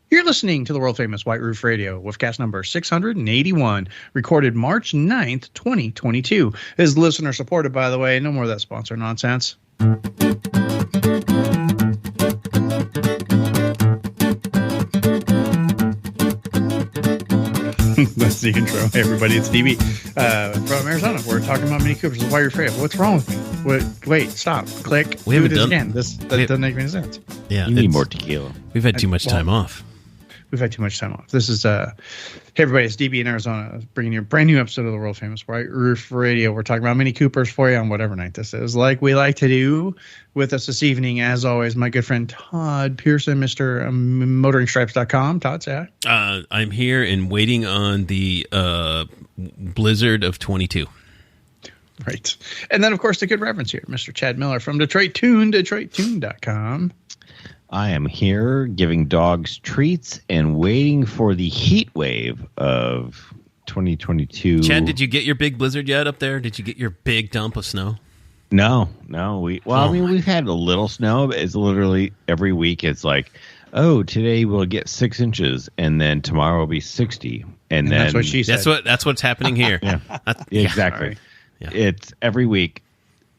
You're listening to the world-famous White Roof Radio with cast number 681, recorded March 9th, 2022. Is listener-supported, by the way. No more of that sponsor nonsense. That's the intro. Hey, everybody, it's DB from Arizona. We're talking about Mini Coopers. White Roof Radio. What's wrong with me? Wait, stop. Click. We haven't do this done again. That doesn't make any sense. Yeah, you need more tequila. We've had too much time off. We've had too much time off. This is, hey everybody, it's DB in Arizona, bringing you a brand new episode of the world famous White Roof Radio. We're talking about Mini Coopers for you on whatever night this is, like we like to do. With us this evening, as always, my good friend Todd Pearson, Mr. MotoringStripes.com. Todd, say hi. I'm here and waiting on the blizzard of 22. Right. And then, of course, the good reference here, Mr. Chad Miller from Detroit Tune, DetroitTune.com. I am here giving dogs treats and waiting for the heat wave of 2022. Chad, did you get your big blizzard yet up there? Did you get your big dump of snow? No. We've had a little snow, but it's literally every week. It's like, oh, today we'll get 6 inches, and then tomorrow will be 60, and then that's what she said. That's what's happening here. Yeah, exactly. Right. Yeah. It's every week.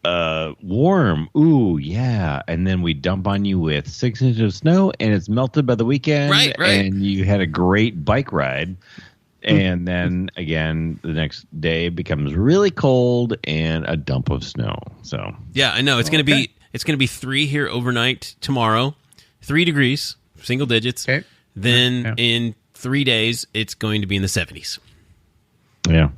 Warm, ooh, yeah, and then we dump on you with 6 inches of snow, and it's melted by the weekend, right. And you had a great bike ride, and then again the next day becomes really cold and a dump of snow. So yeah, I know it's gonna be 3 here overnight tomorrow, 3 degrees, single digits. Okay. Then in 3 days it's going to be in the 70s. Yeah.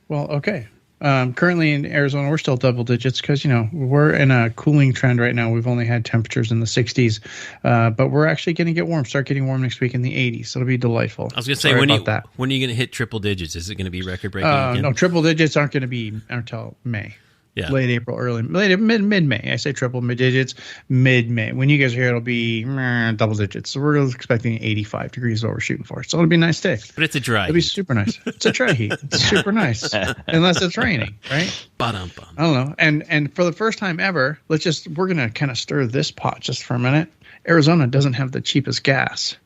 Well, okay. Currently in Arizona, we're still double digits because, we're in a cooling trend right now. We've only had temperatures in the 60s, but we're actually going to start getting warm next week in the 80s. So it'll be delightful. I was going to say, when are you going to hit triple digits? Is it going to be record breaking again? No, triple digits aren't going to be until May. Yeah. Late April, mid-May. I say triple digits, mid-May. When you guys are here, it'll be double digits. So we're expecting 85 degrees is what we're shooting for. So it'll be a nice day. But it's a dry It'll be super nice. It's a dry heat. It's super nice. Unless it's raining, right? Ba-dum-bum. I don't know. And for the first time ever, we're going to kind of stir this pot just for a minute. Arizona doesn't have the cheapest gas.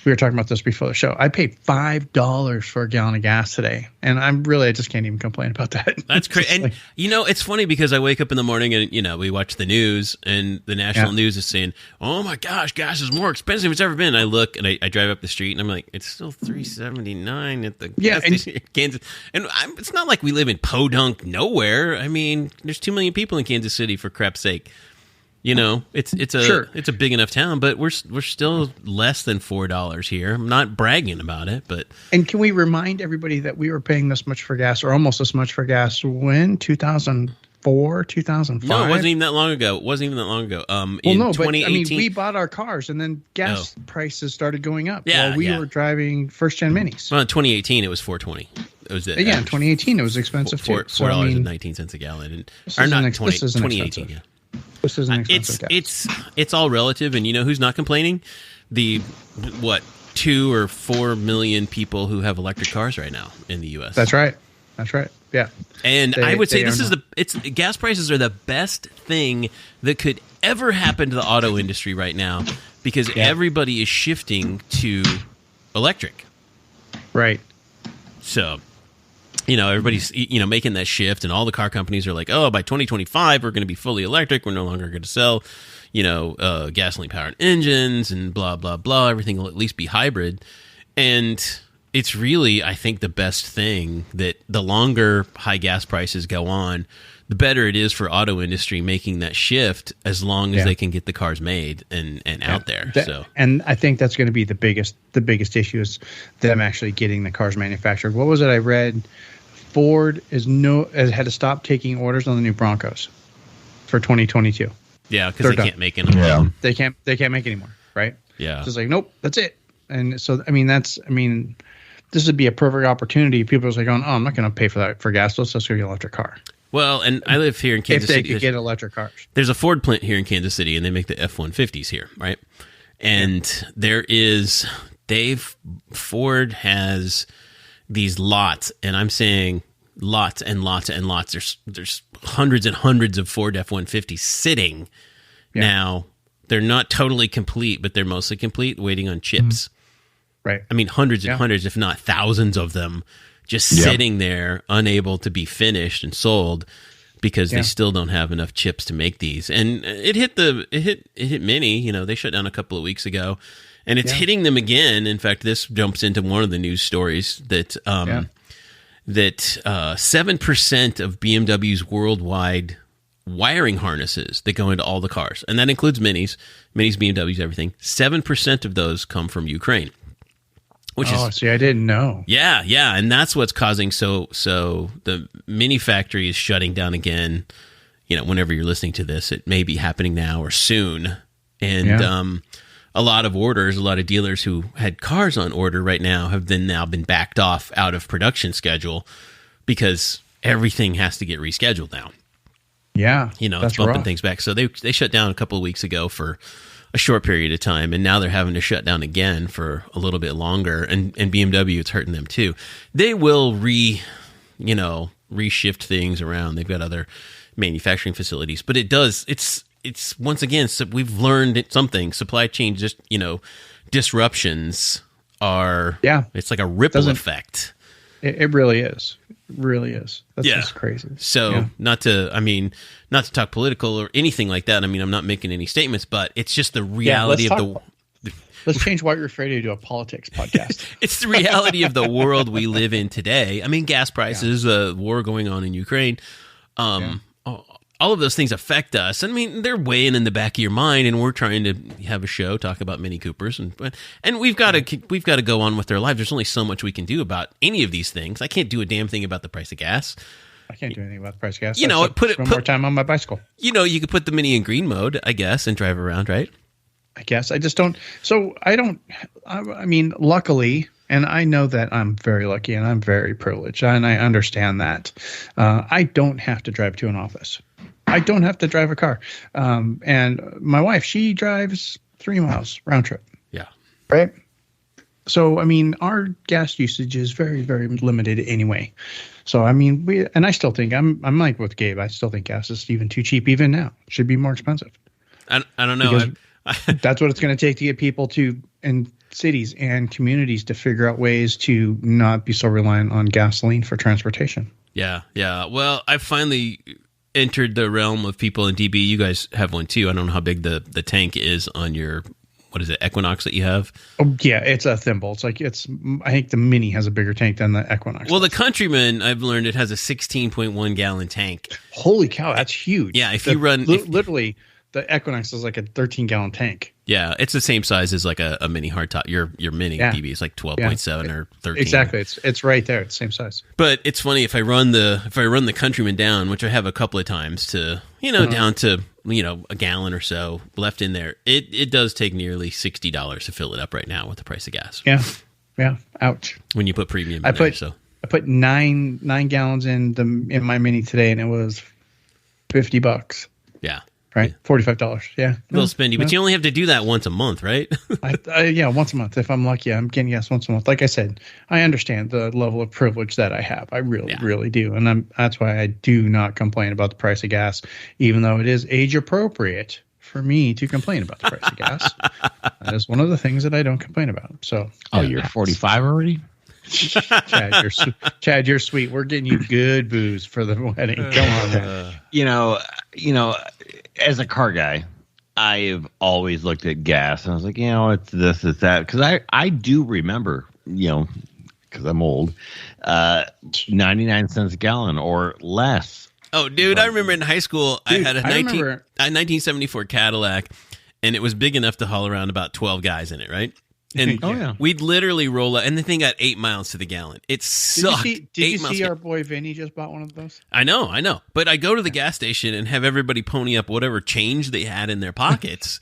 We were talking about this before the show. I paid $5 for a gallon of gas today, and I just can't even complain about that. That's crazy. And it's funny because I wake up in the morning and we watch the news, and the national news is saying, "Oh my gosh, gas is more expensive than it's ever been." I look and I drive up the street, and I'm like, "It's still $3.79 at the gas station in Kansas." And it's not like we live in podunk nowhere. I mean, there's 2 million people in Kansas City, for crap's sake. It's a big enough town, but we're still less than $4 here. I'm not bragging about it, but and can we remind everybody that we were paying this much for gas, or almost this much for gas, when 2004, 2005? No, it wasn't even that long ago. But we bought our cars, and then gas prices started going up. Yeah, we were driving first-gen minis. Well, in 2018, it was $4.20. It was in 2018, it was expensive too. $4.19 a gallon, or not 2018. Yeah. This is an expensive gas. It's all relative, and who's not complaining? The 2 or 4 million people who have electric cars right now in the U.S. That's right. Yeah. And I would say gas prices are the best thing that could ever happen to the auto industry right now, because everybody is shifting to electric. Right. So, everybody's, making that shift, and all the car companies are like, oh, by 2025, we're going to be fully electric. We're no longer going to sell, gasoline-powered engines and blah, blah, blah. Everything will at least be hybrid. And it's really, I think, the best thing that the longer high gas prices go on, the better it is for auto industry making that shift, as long as they can get the cars made and out there. And I think that's going to be the biggest issue is them actually getting the cars manufactured. What was it I read? Ford has had to stop taking orders on the new Broncos for 2022. Yeah, because they can't make any more. Yeah. They can't make any more, right? Yeah. So it's like, nope, that's it. And so this would be a perfect opportunity. People are like going, I'm not going to pay for that for gas. Let's just go get an electric car. Well, and I live here in Kansas City. If they could get electric cars. There's a Ford plant here in Kansas City, and they make the F-150s here, right? And Ford has these lots, and I'm saying lots and lots and lots. There's hundreds and hundreds of Ford F-150s sitting now. they're not totally complete, but they're mostly complete, waiting on chips. Right. I mean, hundreds and hundreds, if not thousands of them just sitting there, unable to be finished and sold because they still don't have enough chips to make these. And it hit Mini, you know, they shut down a couple of weeks ago, and it's hitting them again. In fact, this jumps into one of the news stories that that 7% of BMW's worldwide wiring harnesses that go into all the cars, and that includes Minis, BMWs, everything. 7% of those come from Ukraine. See, I didn't know. Yeah, and that's what's causing so the Mini factory is shutting down again. You know, whenever you're listening to this, it may be happening now or soon. And a lot of orders, a lot of dealers who had cars on order right now have now been backed off out of production schedule because everything has to get rescheduled now. Yeah, you know, it's bumping things back. So they shut down a couple of weeks ago for a short period of time, and now they're having to shut down again for a little bit longer. And BMW, it's hurting them too. They will reshift things around. They've got other manufacturing facilities, but it's once again, so we've learned something. Supply chain disruptions are it's like a ripple effect. It really is. Really is. That's just crazy. So not to talk political or anything like that. I mean, I'm not making any statements, but it's just the reality let's change White Roof Radio to a politics podcast. It's the reality of the world we live in today. I mean, gas prices, war going on in Ukraine, all of those things affect us. I mean, they're weighing in the back of your mind, and we're trying to have a show, talk about Mini Coopers, and we've got to go on with our lives. There's only so much we can do about any of these things. I can't do a damn thing about the price of gas. I can't do anything about the price of gas. You know, put more time on my bicycle. You know, you could put the Mini in green mode, I guess, and drive around, right? I guess. I just don't. So I don't. I mean, luckily. And I know that I'm very lucky and I'm very privileged, and I understand that. I don't have to drive to an office. I don't have to drive a car. And my wife, she drives 3 miles round trip. Yeah. Right? So, I mean, our gas usage is very, very limited anyway. So, I mean, I still think, I'm like with Gabe, I still think gas is even too cheap even now. It should be more expensive. I don't know. That's what it's going to take to get people in cities and communities to figure out ways to not be so reliant on gasoline for transportation. Yeah. Well, I finally entered the realm of people in DB. You guys have one too. I don't know how big the tank is on your, what is it, Equinox that you have? Oh yeah, it's a thimble. It's like I think the Mini has a bigger tank than the Equinox. Well, the Countryman, I've learned, it has a 16.1 gallon tank. Holy cow, that's huge. Yeah, if you run literally. The Equinox is like a 13-gallon tank. Yeah, it's the same size as like a mini hardtop. Your Mini DB is like 12.7 or 13. Exactly, it's right there. It's the same size. But it's funny if I run the Countryman down, which I have a couple of times to down to a gallon or so left in there. It does take nearly $60 to fill it up right now with the price of gas. Yeah. Ouch. When you put premium, I put 9 gallons in my Mini today, and it was $50. Yeah. Right, $45. Yeah, a little spendy, but you only have to do that once a month, right? Once a month. If I'm lucky, I'm getting gas once a month. Like I said, I understand the level of privilege that I have. I really do, and that's why I do not complain about the price of gas, even though it is age appropriate for me to complain about the price of gas. That is one of the things that I don't complain about. So, you're 45 already. Chad, you're sweet. We're getting you good booze for the wedding. Come on, man. You know, as a car guy, I've always looked at gas and I was like, it's this, it's that. Because I do remember, because I'm old, 99 cents a gallon or less. Oh, dude, I remember in high school, I had a 1974 Cadillac, and it was big enough to haul around about 12 guys in it, right? And we'd literally roll up, and the thing got 8 miles to the gallon. It sucked. Did you see our boy Vinny just bought one of those? I know. But I go to the gas station and have everybody pony up whatever change they had in their pockets.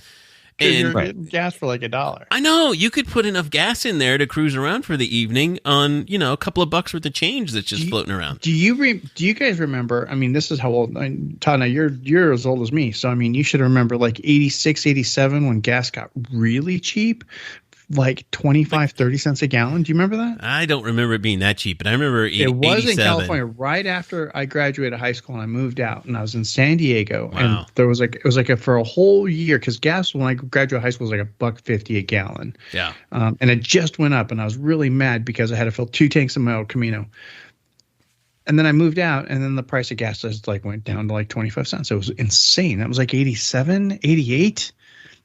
And you're getting gas for like $1. I know. You could put enough gas in there to cruise around for the evening on, a couple of bucks worth of change that's just floating around. Do you guys remember? I mean, this is how old Todd. Now you're as old as me, so I mean, you should remember like 86, 87 when gas got really cheap. like 25, 30 cents a gallon. Do you remember that? I don't remember it being that cheap, but I remember it was 87. in California right after I graduated high school and I moved out, and I was in San Diego. Wow. And there was like, it was like for a whole year, because gas when I graduated high school was like $1.50 a gallon. Yeah. And it just went up, and I was really mad because I had to fill 2 tanks of my old Camino. And then I moved out, and then the price of gas just like went down to like 25 cents. It was insane. That was like 87, 88.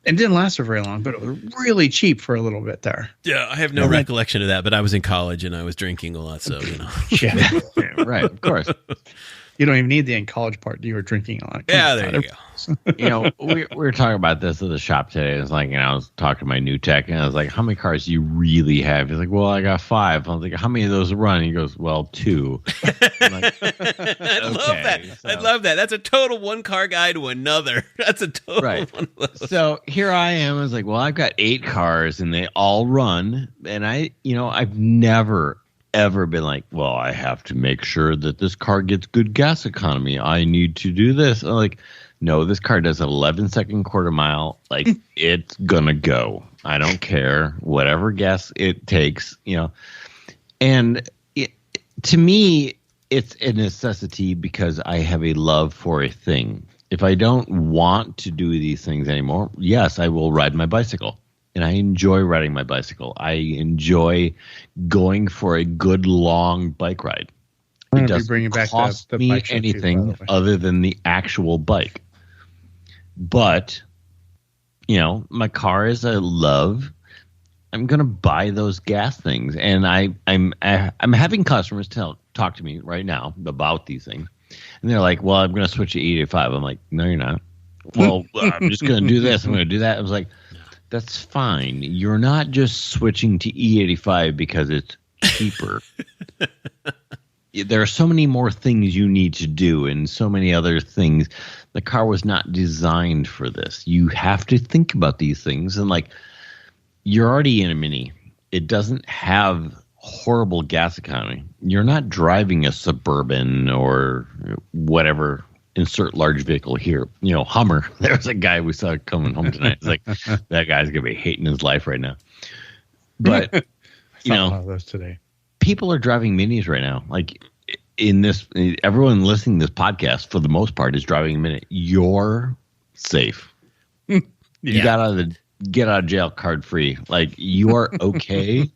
It didn't last for very long, but it was really cheap for a little bit there. Yeah, I have no recollection of that, but I was in college and I was drinking a lot, so, you know. Yeah. Right, of course. You don't even need the in college part. You were drinking a lot. Yeah, there you go. You know, we were talking about this at the shop today. It's like, you know, I was talking to my new tech, and I was like, how many cars do you really have? He's like, well, I got 5. I was like, how many of those run? He goes, well, 2. I'm like, I love that. so- I love that. That's a total one car guy to another. That's a total Right. one of those. So here I am. I was like, well, I've got 8 cars, and they all run. And I've never, ever been like, well, I have to make sure that this car gets good gas economy. I need to do this. I'm like, no, this car does an 11-second quarter mile. Like, it's gonna go. I don't care. Whatever gas it takes, you know. And to me, it's a necessity because I have a love for a thing. If I don't want to do these things anymore, yes, I will ride my bicycle. And I enjoy riding my bicycle. I enjoy going for a good long bike ride. It doesn't cost me bike show anything too, other than the actual bike. But, you know, my car is a love. I'm going to buy those gas things. And I'm having customers talk to me right now about these things. And they're like, well, I'm going to switch to E85. I'm like, no, you're not. Well, I'm just going to do this. I'm going to do that. I was like, that's fine. You're not just switching to E85 because it's cheaper. There are so many more things you need to do and so many other things. The car was not designed for this. You have to think about these things. And like, you're already in a Mini. It doesn't have horrible gas economy. You're not driving a Suburban or whatever. Insert large vehicle here. You know, Hummer. There's a guy we saw coming home tonight. It's like, that guy's going to be hating his life right now. But, you know, those today. People are driving Minis right now. Like, everyone listening to this podcast, for the most part, is driving a Mini. You're safe. You get out of jail card free. Like, you are okay.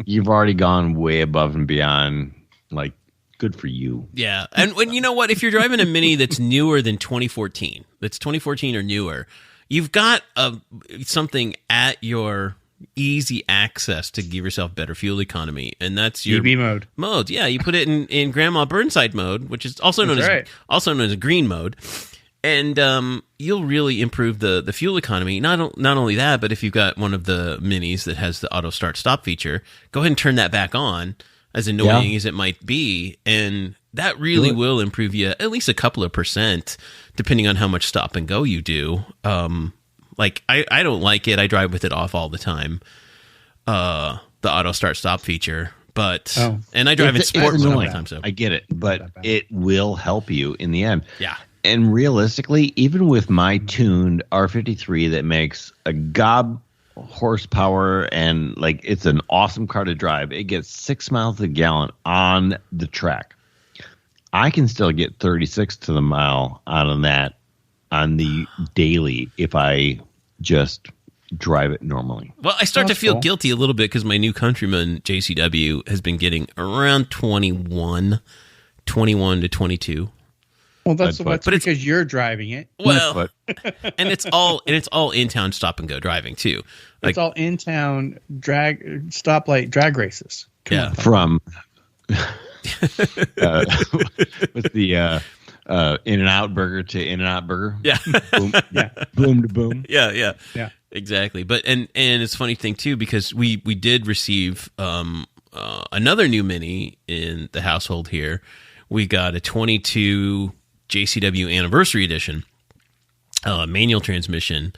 You've already gone way above and beyond. Like, good for you. Yeah. And when, you know what? If you're driving a Mini that's newer than 2014, that's 2014 or newer, you've got something at your easy access to give yourself better fuel economy, and that's your EV mode. Yeah, you put it in Grandma Burnside mode, which is also known as green mode, and you'll really improve the fuel economy. Not only that, but if you've got one of the Minis that has the auto start stop feature, go ahead and turn that back on. As annoying as it might be, and that really will improve you at least a couple of %, depending on how much stop and go you do. Like, I don't like it. I drive with it off all the time. The auto start stop feature, but and I drive in sport mode all the time. So I get it, but it will help you in the end. Yeah. And realistically, even with my tuned R53 that makes a gob horsepower and like it's an awesome car to drive, it gets 6 miles a gallon on the track. I can still get 36 to the mile out of that on the daily if I just drive it normally. Well, I start to feel guilty a little bit because my new Countryman JCW has been getting around 21 to 22. Well, that's because you're driving it. Well, and it's all in town stop and go driving too. Like, it's all in town stoplight drag races. From with the In-N-Out Burger to In-N-Out Burger. Yeah. Boom, boom to boom. Yeah. Exactly. But and it's a funny thing too, because we did receive another new Mini in the household here. We got a 22 JCW Anniversary Edition manual transmission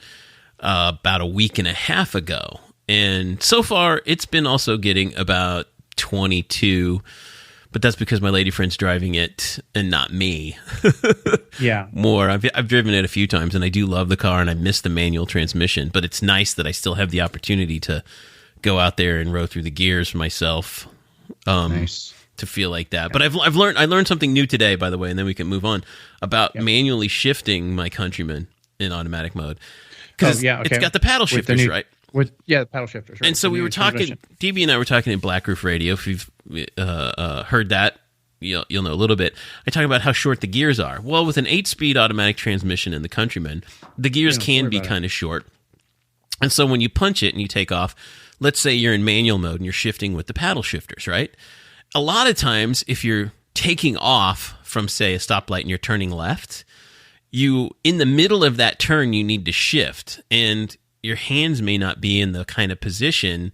about a week and a half ago. And so far, it's been also getting about 22, but that's because my lady friend's driving it and not me. Yeah. More. I've driven it a few times, and I do love the car, and I miss the manual transmission, but it's nice that I still have the opportunity to go out there and row through the gears myself. Nice. To feel like that. But I learned something new today, by the way, and then we can move on about manually shifting my Countryman in automatic mode. Because it's got the paddle shifters, right? The paddle shifters. Right? And so we were talking, DB and I were talking in Black Roof Radio. If you've heard that, you'll know a little bit. I talk about how short the gears are. Well, with an 8-speed automatic transmission in the Countryman, the gears can be kind of short. And so when you punch it and you take off, let's say you're in manual mode and you're shifting with the paddle shifters, right? A lot of times, if you're taking off from, say, a stoplight and you're turning left, in the middle of that turn, you need to shift, and your hands may not be in the kind of position,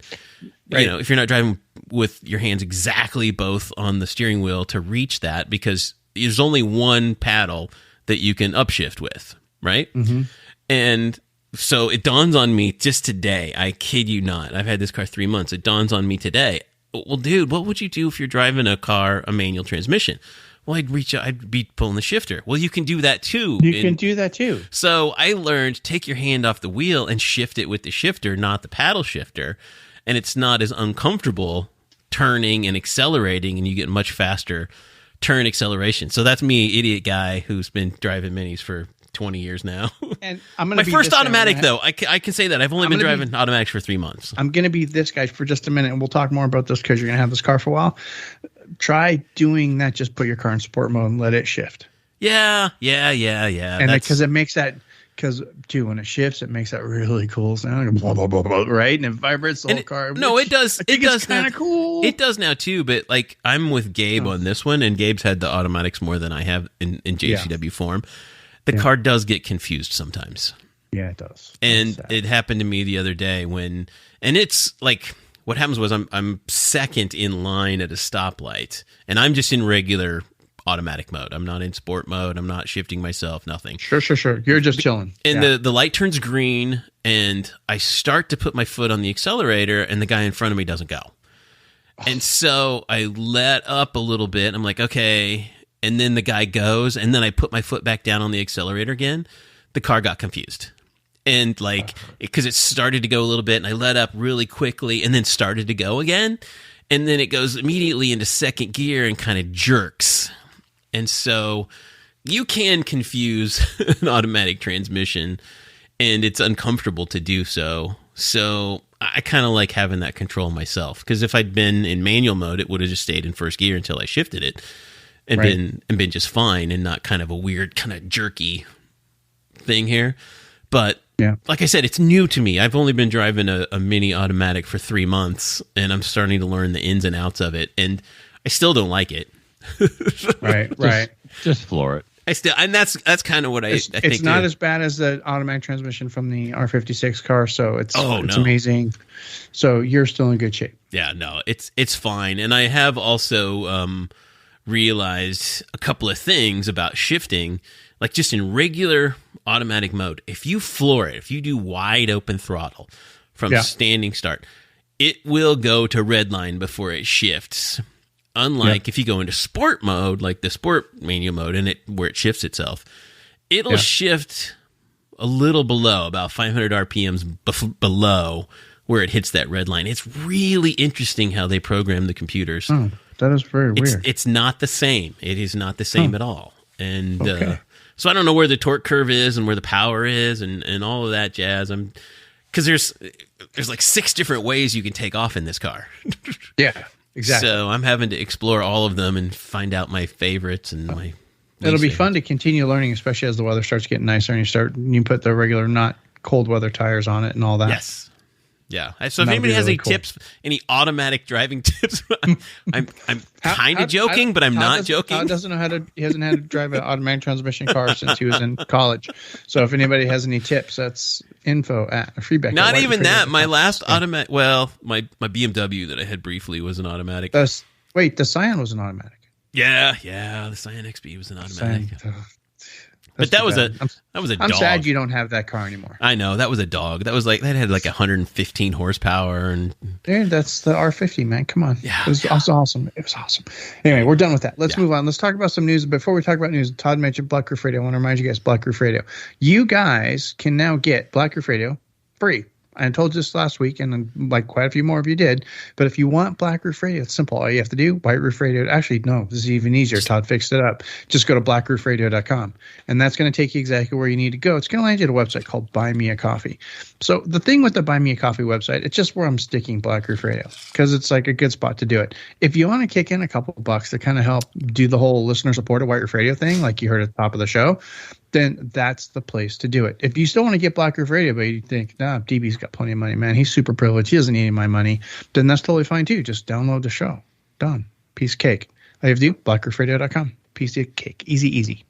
right. If you're not driving with your hands exactly both on the steering wheel to reach that, because there's only one paddle that you can upshift with, right? Mm-hmm. And so it dawns on me just today, I kid you not, I've had this car 3 months, it dawns on me today, well, dude, what would you do if you're driving a manual transmission? Well, I'd be pulling the shifter. Well, you can do that too. You can do that too. So I learned, take your hand off the wheel and shift it with the shifter, not the paddle shifter. And it's not as uncomfortable turning and accelerating, and you get much faster turn acceleration. So that's me, idiot guy who's been driving minis for 20 years now. And I'm gonna my first automatic, though. I can say that. I've only been driving automatics for 3 months. I'm going to be this guy for just a minute, and we'll talk more about this because you're going to have this car for a while. Try doing that. Just put your car in sport mode and let it shift. Yeah. And because it makes that, when it shifts, it makes that really cool sound. Blah, blah, blah, blah, right? And it vibrates the whole car. No, it does. It does kind of cool. It does now too, but like I'm with Gabe on this one, and Gabe's had the automatics more than I have in JCW form. The car does get confused sometimes. Yeah, it does. And it happened to me the other day and it's like, what happens was I'm second in line at a stoplight, and I'm just in regular automatic mode. I'm not in sport mode. I'm not shifting myself, nothing. Sure. You're just chilling. And the light turns green, and I start to put my foot on the accelerator, and the guy in front of me doesn't go. And so I let up a little bit. I'm like, okay. And then the guy goes, and then I put my foot back down on the accelerator again. The car got confused. And because it started to go a little bit, and I let up really quickly and then started to go again. And then it goes immediately into second gear and kind of jerks. And so you can confuse an automatic transmission, and it's uncomfortable to do so. So I kind of like having that control myself, because if I'd been in manual mode, it would have just stayed in first gear until I shifted it. And been just fine, and not kind of a weird kind of jerky thing here. But like I said, it's new to me. I've only been driving a mini automatic for 3 months, and I'm starting to learn the ins and outs of it, and I still don't like it. Right. Just floor it. And that's kind of what I think. It's not as bad as the automatic transmission from the R56 car, so it's amazing. So you're still in good shape. Yeah, no, it's fine. And I have also realized a couple of things about shifting, like just in regular automatic mode. If you floor it, if you do wide open throttle from standing start, it will go to red line before it shifts. Unlike if you go into sport mode, like the sport manual mode, and where it shifts itself, it'll shift a little below, about 500 RPMs below where it hits that red line. It's really interesting how they program the computers. Oh, that is very weird. It's not the same. It is not the same at all. And so I don't know where the torque curve is and where the power is and all of that jazz. Because there's like 6 different ways you can take off in this car. Yeah, exactly. So I'm having to explore all of them and find out my favorites and my. It'll be fun to continue learning, especially as the weather starts getting nicer and you put the regular, not cold weather tires on it and all that. Yes. Yeah. So if anybody has any tips, any automatic driving tips, I'm kind of joking, but I'm not joking. Todd doesn't know he hasn't had to drive an automatic transmission car since he was in college. So if anybody has any tips, that's info at feedback. Not even that. My last automatic, my BMW that I had briefly was an automatic. The Scion was an automatic. Yeah. The Scion XB was an automatic. But that was a dog. I'm sad you don't have that car anymore. I know, that was a dog. That had like 115 horsepower, and dude, that's the R50, man. Come on, yeah, it was awesome. It was awesome. Anyway, we're done with that. Let's move on. Let's talk about some news. Before we talk about news, Todd mentioned Black Roof Radio. I want to remind you guys, Black Roof Radio. You guys can now get Black Roof Radio free I told you this last week, and like quite a few more of you did. But if you want Black Roof Radio, it's simple. All you have to do, White Roof Radio. Actually, no, this is even easier. Todd fixed it up. Just go to blackroofradio.com, and that's going to take you exactly where you need to go. It's going to land you at a website called Buy Me a Coffee. So the thing with the Buy Me a Coffee website, it's just where I'm sticking Black Roof Radio because it's like a good spot to do it. If you want to kick in a couple of bucks to kind of help do the whole listener supported White Roof Radio thing, like you heard at the top of the show, then that's the place to do it. If you still want to get Black Roof Radio, but you think, nah, DB's got plenty of money, man. He's super privileged. He doesn't need any of my money. Then that's totally fine too. Just download the show. Done. Piece of cake. All you have to do, blackroofradio.com. Piece of cake. Easy, easy.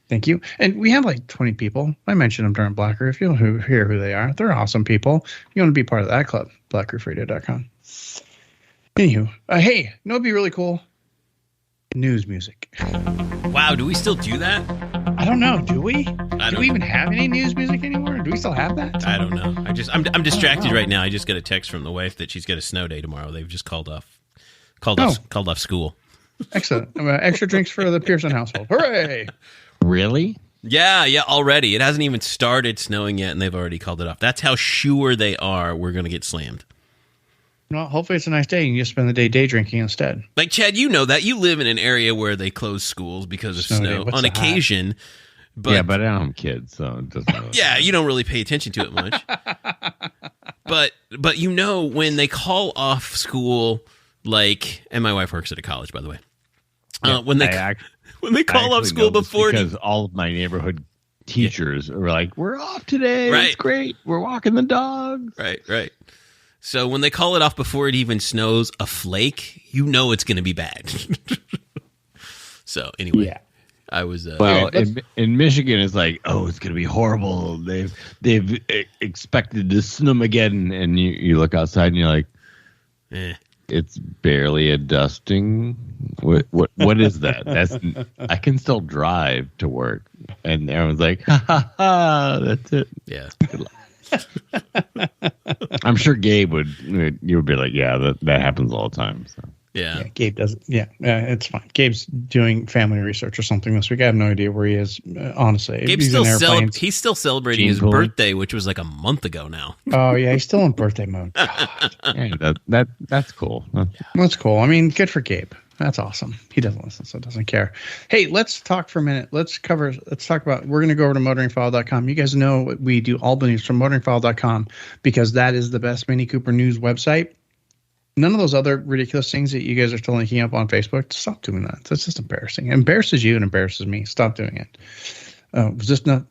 Thank you. And we have like 20 people. I mentioned them during Black Roof. You'll hear who they are. They're awesome people. You want to be part of that club, blackroofradio.com. Anywho, hey, you know what'd be really cool? News music. Wow, do we still do that? I don't know. Do we? Do we even have any news music anymore? Do we still have that? I don't know. I'm distracted right now. I just got a text from the wife that she's got a snow day tomorrow. They've just called off school. Excellent. Extra drinks for the Pearson household. Hooray! Really? Yeah, already. It hasn't even started snowing yet, and they've already called it off. That's how sure they are we're going to get slammed. Well, hopefully it's a nice day and you just spend the day drinking instead. Like, Chad, you know that. You live in an area where they close schools because of snow on occasion. But, yeah, but I don't have kids, so it doesn't really yeah, you don't really pay attention to it much. But you know when they call off school, like, and my wife works at a college, by the way. Yeah, when they call off school before, because all of my neighborhood teachers were like, "We're off today. Right. It's great. We're walking the dogs." Right. So when they call it off before it even snows a flake, you know it's going to be bad. So anyway. Yeah. I was in Michigan. It's like, oh, it's gonna be horrible. They've expected to snowmageddon, and you look outside and you're like, it's barely a dusting. What is that? That's I can still drive to work, and everyone's like, ha, that's it. Yeah. I'm sure Gabe you would be like, yeah, that happens all the time. So. Yeah, Gabe doesn't. Yeah, it's fine. Gabe's doing family research or something this week. I have no idea where he is. Honestly, Gabe's he's still celebrating his birthday, which was like a month ago now. Oh yeah, he's still in birthday mode. God. Yeah, that's cool. That's cool. I mean, good for Gabe. That's awesome. He doesn't listen, so doesn't care. Hey, let's talk for a minute. Let's talk about, we're going to go over to MotoringFile.com. You guys know we do all the news from MotoringFile.com because that is the best Mini Cooper news website. None of those other ridiculous things that you guys are still linking up on Facebook. Stop doing that. That's just embarrassing. It embarrasses you and embarrasses me. Stop doing it. Was this not?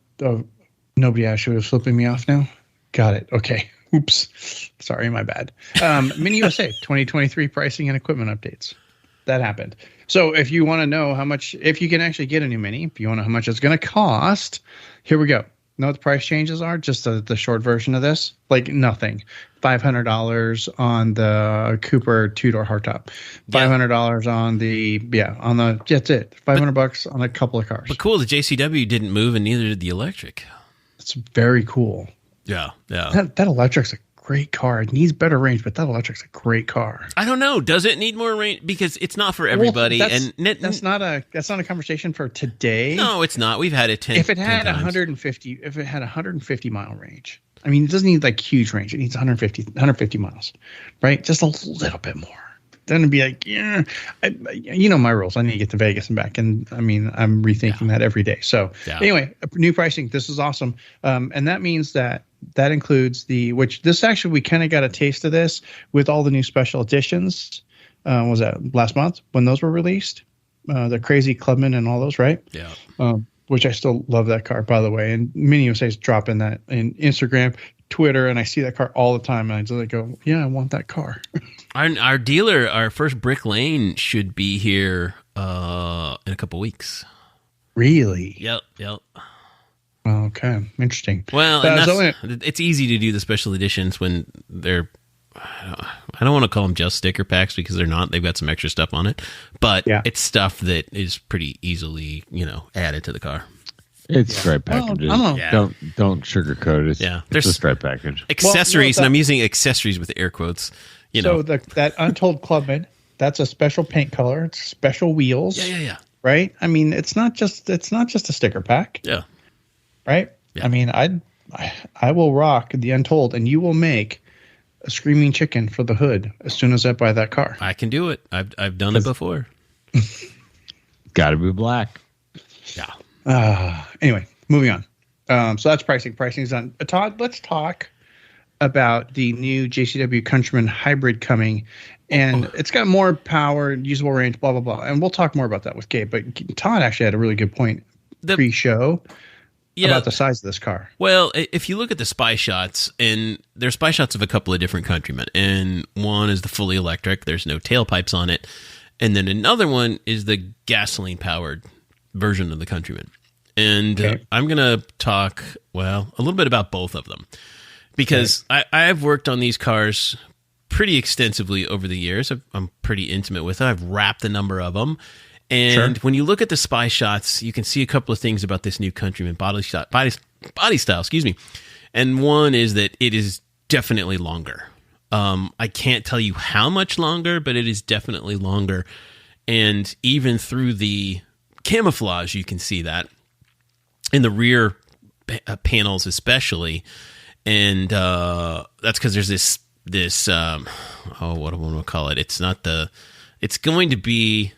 Nobody actually was flipping me off now? Got it. Okay. Oops. Sorry, my bad. Mini USA 2023 pricing and equipment updates. That happened. So if you want to know how much, if you can actually get a new Mini, if you want to know how much it's going to cost, here we go. Know what the price changes are? Just the short version of this? Like nothing. $500 on the Cooper two-door hardtop. $500 on that's it. $500 on a couple of cars. But cool, the JCW didn't move and neither did the electric. It's very cool. Yeah. That electric's a great car. It needs better range, but that electric's a great car. I don't know. Does it need more range? Because it's not for everybody. Well, that's not a conversation for today. No, it's not. We've had it 10. If it had 150 mile range, I mean, it doesn't need like huge range. It needs 150 miles, right? Just a little bit more. Then it'd be like, my rules. I need to get to Vegas and back. And I mean, I'm rethinking that every day. So anyway, new pricing. This is awesome. And that means that includes we kind of got a taste of this with all the new special editions. Was that last month when those were released? The Crazy Clubman and all those, right? Yeah. Which I still love that car, by the way. And Mini USA's dropping that in Instagram, Twitter, and I see that car all the time. And I just go, yeah, I want that car. Our dealer, our first Brick Lane, should be here in a couple weeks. Really? Yep. Okay, interesting. Well, it's easy to do the special editions when they're, I don't want to call them just sticker packs because they're not. They've got some extra stuff on it, but it's stuff that is pretty easily, added to the car. It's stripe packages. Don't sugarcoat it. Yeah, there's a stripe package. Accessories, and I'm using accessories with air quotes. So that Untold Clubman, that's a special paint color. It's special wheels. Yeah. Right. I mean, it's not just a sticker pack. Yeah. Right. Yeah. I mean, I will rock the Untold, and you will make a screaming chicken for the hood as soon as I buy that car. I can do it. I've done it before. Got to be black. Yeah. Anyway, moving on. So that's pricing. Pricing's done. Todd, let's talk about the new JCW Countryman hybrid coming. And it's got more power, usable range, blah, blah, blah. And we'll talk more about that with Gabe. But Todd actually had a really good point pre-show about the size of this car. Well, if you look at the spy shots, and there's spy shots of a couple of different Countrymen. And one is the fully electric. There's no tailpipes on it. And then another one is the gasoline-powered version of the Countryman. And I'm going to talk, a little bit about both of them. Because I've worked on these cars pretty extensively over the years. I'm pretty intimate with it. I've wrapped a number of them. And when you look at the spy shots, you can see a couple of things about this new Countryman body style, excuse me. And one is that it is definitely longer. I can't tell you how much longer, but it is definitely longer. And even through the camouflage, you can see that in the rear panels especially. And that's because there's this what do I want to call it? It's going to be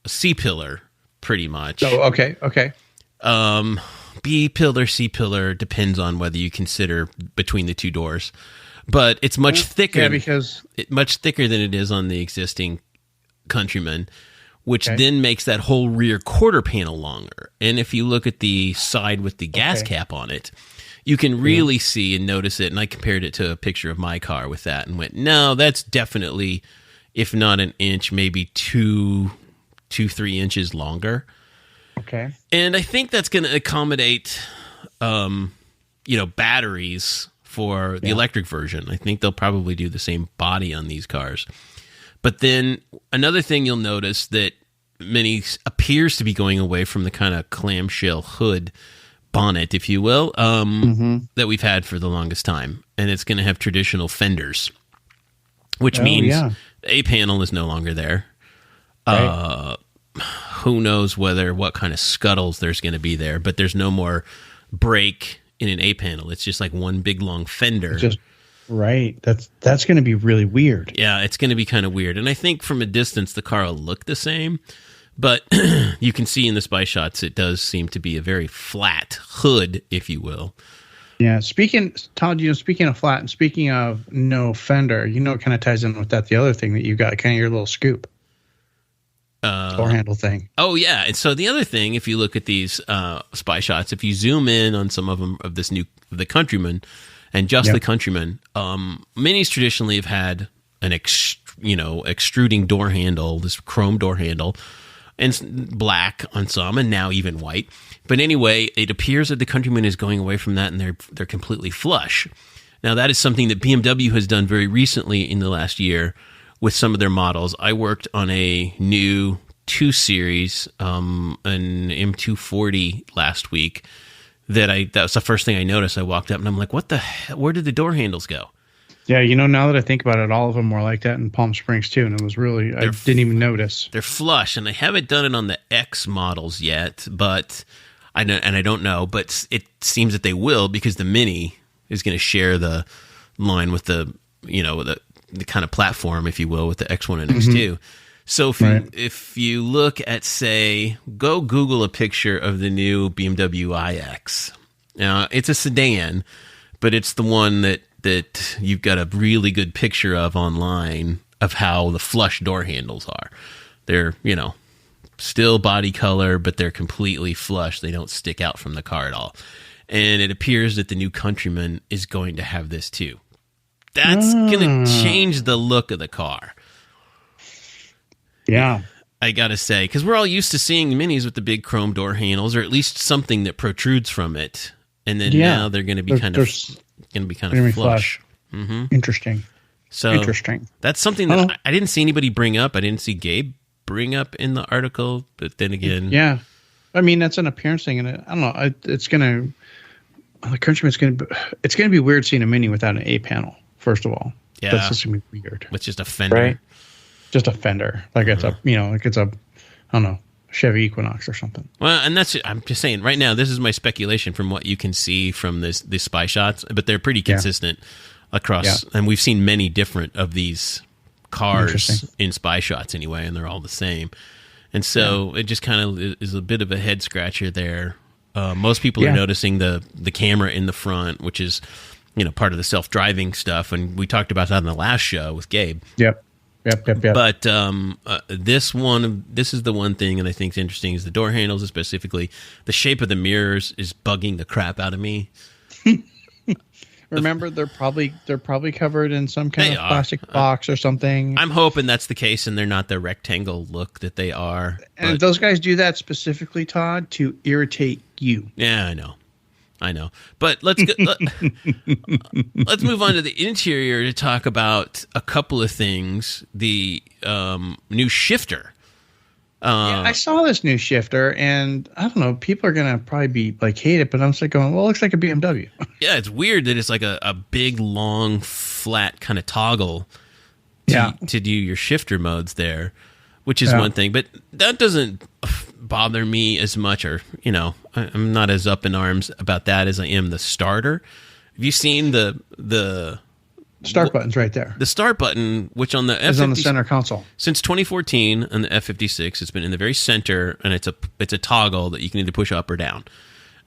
a C-pillar, pretty much. Oh, okay. B-pillar, C-pillar, depends on whether you consider between the two doors. But it's much thicker. Yeah, because much thicker than it is on the existing Countryman, which then makes that whole rear quarter panel longer. And if you look at the side with the gas cap on it, you can really see and notice it. And I compared it to a picture of my car with that and went, no, that's definitely, if not an inch, maybe 3 inches longer. Okay. And I think that's going to accommodate, batteries for the electric version. I think they'll probably do the same body on these cars. But then another thing you'll notice that Mini appears to be going away from the kind of clamshell hood bonnet, if you will, that we've had for the longest time. And it's going to have traditional fenders, which means the A-panel is no longer there. Right. Who knows what kind of scuttles there's going to be there, but there's no more brake in an A-panel. It's just like one big long fender. Right. That's going to be really weird. Yeah, it's going to be kind of weird. And I think from a distance, the car will look the same. But you can see in the spy shots, it does seem to be a very flat hood, if you will. Yeah. Todd, speaking of flat and speaking of no fender, it kind of ties in with that. The other thing that you got, kind of your little scoop. Door handle thing. Oh, yeah. And so the other thing, if you look at these spy shots, if you zoom in on some of them of the Countryman and just the Countryman, Minis traditionally have had an extruding door handle, this chrome door handle, and black on some, and now even white. But anyway, it appears that the Countryman is going away from that, and they're completely flush. Now, that is something that BMW has done very recently in the last year with some of their models. I worked on a new 2 Series, an M240 last week. That was the first thing I noticed. I walked up and I'm like, what the hell? Where did the door handles go? Yeah, now that I think about it, all of them were like that in Palm Springs too, and it was really, I didn't even notice. They're flush, and I haven't done it on the X models yet, but I don't know, but it seems that they will, because the Mini is going to share the line with the kind of platform, if you will, with the X1 and X2. So if you look at, say, go Google a picture of the new BMW iX. Now, it's a sedan, but it's the one that you've got a really good picture of online of how the flush door handles are. They're, still body color, but they're completely flush. They don't stick out from the car at all. And it appears that the new Countryman is going to have this too. That's going to change the look of the car. Yeah. I got to say, because we're all used to seeing Minis with the big chrome door handles, or at least something that protrudes from it. And then now they're going to be kind of flush. Mm-hmm. Interesting. That's something that I didn't see anybody bring up. I didn't see Gabe bring up in the article, but then again, I mean, that's an appearance thing, and I don't know. It's going to be weird seeing a Mini without an A panel. First of all, that's just going to be weird. With just a fender, right? Just a fender, like it's a, I don't know. Chevy Equinox or something. Well, and I'm just saying right now, this is my speculation from what you can see from these spy shots, but they're pretty consistent across, and we've seen many different of these cars in spy shots anyway, and they're all the same. And so it just kind of is a bit of a head scratcher there. Most people are noticing the camera in the front, which is, part of the self-driving stuff. And we talked about that in the last show with Gabe. Yep. But this is the one thing that I think is interesting is the door handles, specifically the shape of the mirrors is bugging the crap out of me. Remember, they're probably covered in some kind of plastic box or something. I'm hoping that's the case, and they're not the rectangle look that they are. And those guys do that specifically, Todd, to irritate you. Yeah, I know. But let's go, let's move on to the interior to talk about a couple of things. The new shifter. I saw this new shifter, and I don't know. People are gonna probably be like hate it, but I'm just like going, well, it looks like a BMW. Yeah, it's weird that it's like a big, long, flat kind of toggle to do your shifter modes there, which is one thing. But that doesn't bother me as much, or I'm not as up in arms about that as I am the starter. Have you seen the start button's right there? The start button, which on the is on the center console since 2014 on the F56, it's been in the very center, and it's a toggle that you can either push up or down,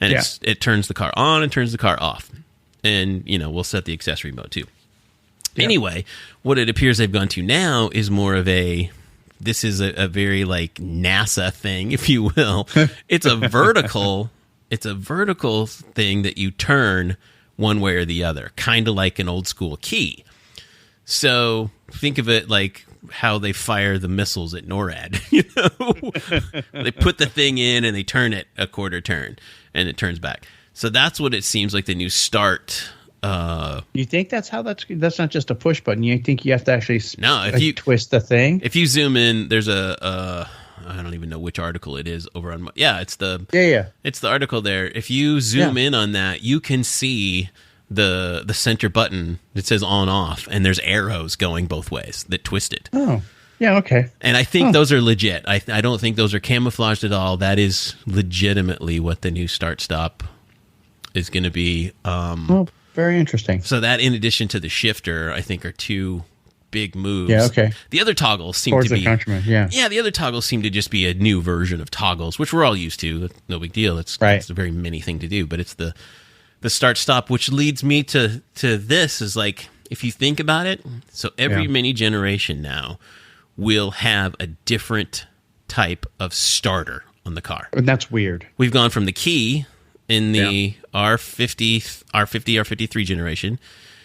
and it turns the car on and turns the car off, and we'll set the accessory mode too. Anyway, what it appears they've gone to now is more of this is a very like NASA thing, if you will. It's a vertical thing that you turn one way or the other, kind of like an old school key. So think of it like how they fire the missiles at NORAD. They put the thing in and they turn it a quarter turn, and it turns back. So that's what it seems like the new start. You think that's how that's not just a push button? You think you have to actually you twist the thing? If you zoom in, there's I don't even know which article it is over on. It's the it's the article there. If you zoom in on that, you can see the center button that says on off, and there's arrows going both ways that twist it. Oh, yeah, okay. And I think those are legit. I don't think those are camouflaged at all. That is legitimately what the new start stop is going to be. Very interesting. So that, in addition to the shifter, I think are two big moves. Yeah, okay. The other toggles seem to be Countryman, yeah, the other toggles seem to just be a new version of toggles, which we're all used to. No big deal. It's a very mini thing to do, but it's the start stop, which leads me to this is like, if you think about it, so every mini generation now will have a different type of starter on the car. And that's weird. We've gone from the key in the R50, R53 generation.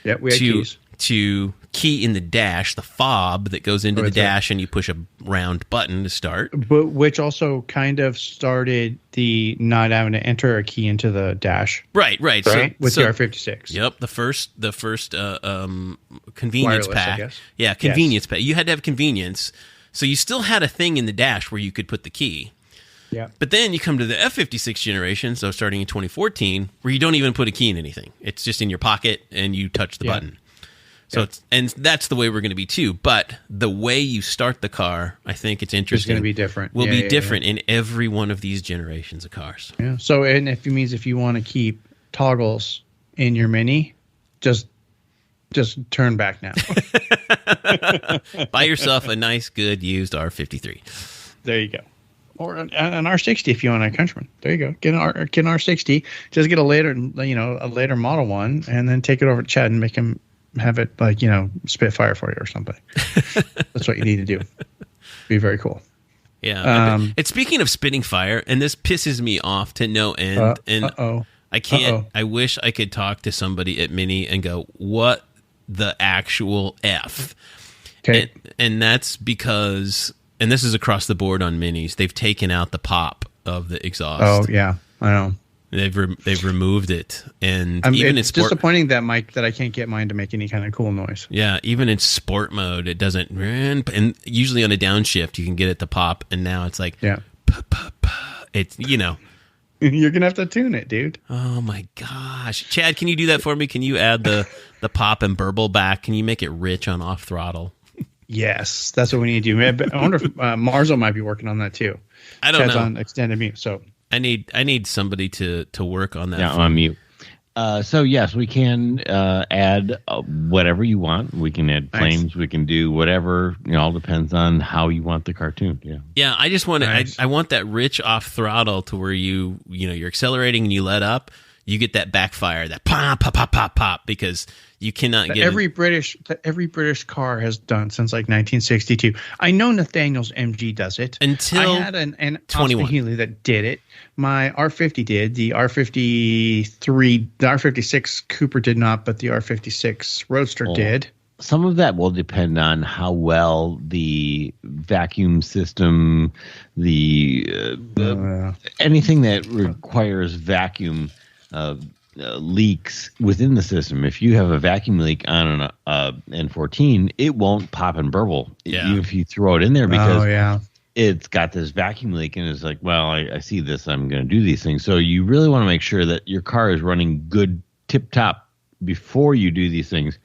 Yeah, we had keys. To key in the dash, the fob that goes into the dash, and you push a round button to start. But which also kind of started the not having to enter a key into the dash. Right. With the R56. Yep, the first convenience Wireless, pack. I guess. Yeah, convenience pack. You had to have convenience, so you still had a thing in the dash where you could put the key. Yeah. But then you come to the F56 generation, so starting in 2014, where you don't even put a key in anything. It's just in your pocket, and you touch the button. So and that's the way we're going to be too. But the way you start the car, I think it's interesting. It's going to be different. Will be different in every one of these generations of cars. Yeah. So, and if you want to keep toggles in your Mini, just turn back now. Buy yourself a nice, good used R53. There you go. Or an R60 if you want a Countryman. There you go. Get an R60. Just get a later model one, and then take it over to Chad and make him have it like Spitfire for you or something. That's what you need to do. Be very cool. Yeah. And speaking of spitting fire, and this pisses me off to no end. I can't. I wish I could talk to somebody at Mini and go, "What the actual F?" Okay. And that's because, and this is across the board on Minis, they've taken out the pop of the exhaust. Oh yeah, I know. They've removed it, and even it's disappointing that I can't get mine to make any kind of cool noise. Yeah, even in sport mode, it doesn't. And usually on a downshift, you can get it to pop, and now it's like it's You're gonna have to tune it, dude. Oh my gosh, Chad, can you do that for me? Can you add the pop and burble back? Can you make it rich on off throttle? Yes, that's what we need to do. I wonder if Marzo might be working on that too. I don't Chad's know. on extended mute, so I need somebody to work on that. Yeah, on mute. So yes, we can add whatever you want. We can add flames. We can do whatever. All depends on how you want the cartoon. Yeah. Yeah, I just want Nice. I want that rich off throttle to where you're accelerating and you let up, you get that backfire, that pop pop pop pop pop, because you cannot get every British car has done since like 1962. I know Nathaniel's MG does it. Until I had an 21. Austin Healey that did it. My R50 did. The R53, the R56 Cooper did not, but the R56 Roadster did. Some of that will depend on how well the vacuum system, anything that requires vacuum leaks within the system. If you have a vacuum leak on an N14, it won't pop and burble, even if you throw it in there, because it's got this vacuum leak, and it's like, well, I see this, I'm going to do these things. So you really want to make sure that your car is running good tip top before you do these things,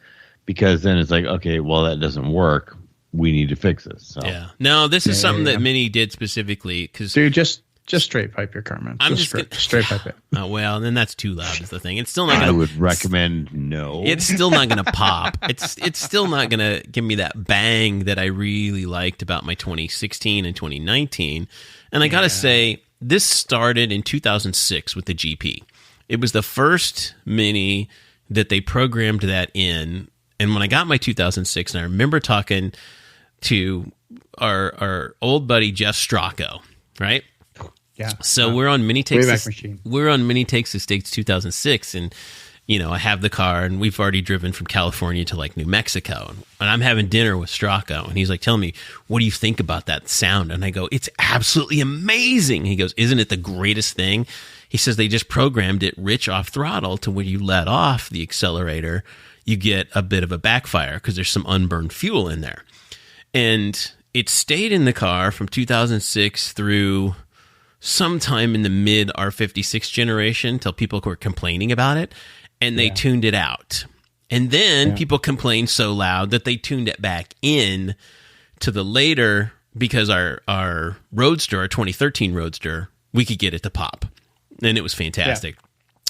because then it's like, okay, well, that doesn't work. We need to fix this. So. Yeah. No, this is something that Mini did specifically because dude, just straight pipe your car, man. I'm just straight pipe it. Oh well, then that's too loud. Is the thing. It's still not. I would recommend no. It's still not going to pop. It's still not going to give me that bang that I really liked about my 2016 and 2019. And I got to say, this started in 2006 with the GP. It was the first Mini that they programmed that in. And when I got my 2006, and I remember talking to our old buddy Jeff Stracco, right? Yeah. So we're on Mini Takes Wayback Machine. We're on Mini Takes the States 2006, and I have the car, and we've already driven from California to like New Mexico, and I'm having dinner with Stracco, and he's like telling me, "What do you think about that sound?" And I go, "It's absolutely amazing." He goes, "Isn't it the greatest thing?" He says they just programmed it rich off throttle to when you let off the accelerator, you get a bit of a backfire because there's some unburned fuel in there. And it stayed in the car from 2006 through sometime in the mid R56 generation till people were complaining about it, and they tuned it out. And then people complained so loud that they tuned it back in to the later, because our Roadster, our 2013 Roadster, we could get it to pop. And it was fantastic.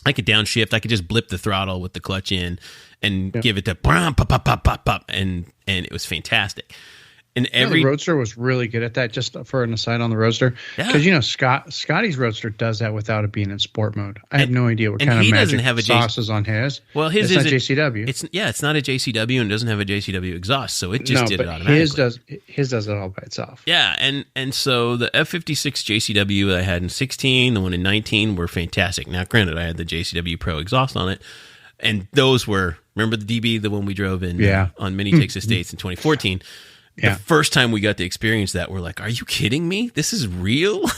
I could downshift. I could just blip the throttle with the clutch in and give it to pop, pop, pop, pop, pop, and it was fantastic. And the Roadster was really good at that. Just for an aside on the Roadster, because Scotty's Roadster does that without it being in sport mode. I have no idea what kind of magic sauce is on his. Well, his is not JCW. It's not a JCW and doesn't have a JCW exhaust, so it just did it automatically. His does it all by itself. Yeah, and so the F56 JCW I had in 16, the one in 19 were fantastic. Now, granted, I had the JCW Pro exhaust on it, and those were, remember the DB, the one we drove in on Mini Takes the States in 2014. The first time we got to experience that, we're like, "Are you kidding me? This is real?"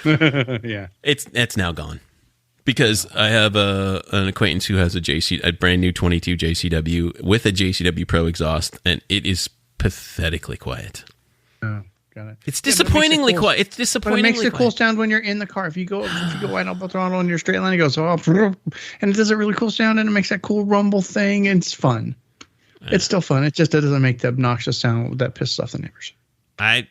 Yeah, it's now gone because I have an acquaintance who has a brand new 22 JCW with a JCW Pro exhaust, and it is pathetically quiet. Oh, got it. It's disappointingly quiet. It's disappointingly quiet. But it makes the cool sound when you're in the car. If you go wide open throttle on your straight line, it goes and it does a really cool sound, and it makes that cool rumble thing. And it's fun. It's still fun. It just doesn't make the obnoxious sound that pisses off the neighbors. My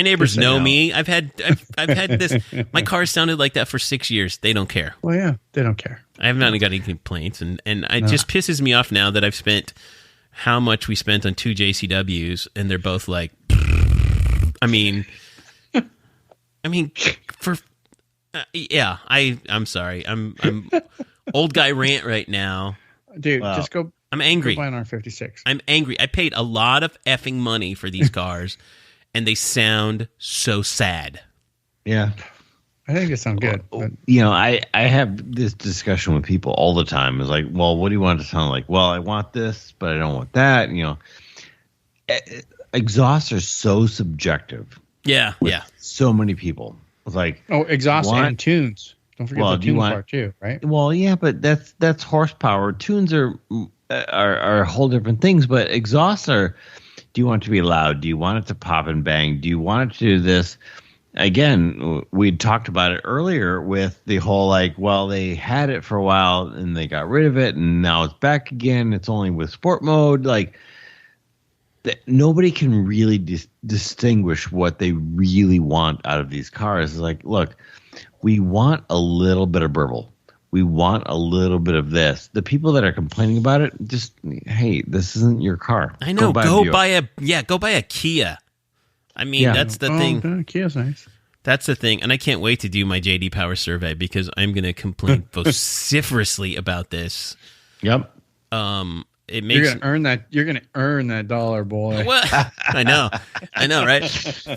neighbors know me. I've had this. My car sounded like that for 6 years. They don't care. Well, yeah, they don't care. I have not got any complaints, and it just pisses me off now that I've spent how much we spent on two JCWs, and they're both like, I'm sorry. I'm old guy rant right now. Dude, just go. I'm angry. Go buy an R56. I'm angry. I paid a lot of effing money for these cars, and they sound so sad. Yeah. I think it sounds good. But. I have this discussion with people all the time. It's like, well, what do you want it to sound like? Well, I want this, but I don't want that. Exhausts are so subjective. Yeah, So many people. It's like, exhaust and tunes. Don't forget the tune part too, right? Well, yeah, but that's horsepower. Tunes are whole different things, but exhausts are. Do you want it to be loud? Do you want it to pop and bang? Do you want it to do this? Again, we talked about it earlier with the whole they had it for a while and they got rid of it and now it's back again. It's only with sport mode. that nobody can really distinguish what they really want out of these cars. It's like, look, we want a little bit of burble. We want a little bit of this. The people that are complaining about it, just, hey, this isn't your car. I know. Go buy a Kia. I mean, that's the thing. Kia's nice. That's the thing, and I can't wait to do my JD Power survey because I'm going to complain vociferously about this. Yep. It makes You're gonna earn that dollar, boy. Well, I know, right?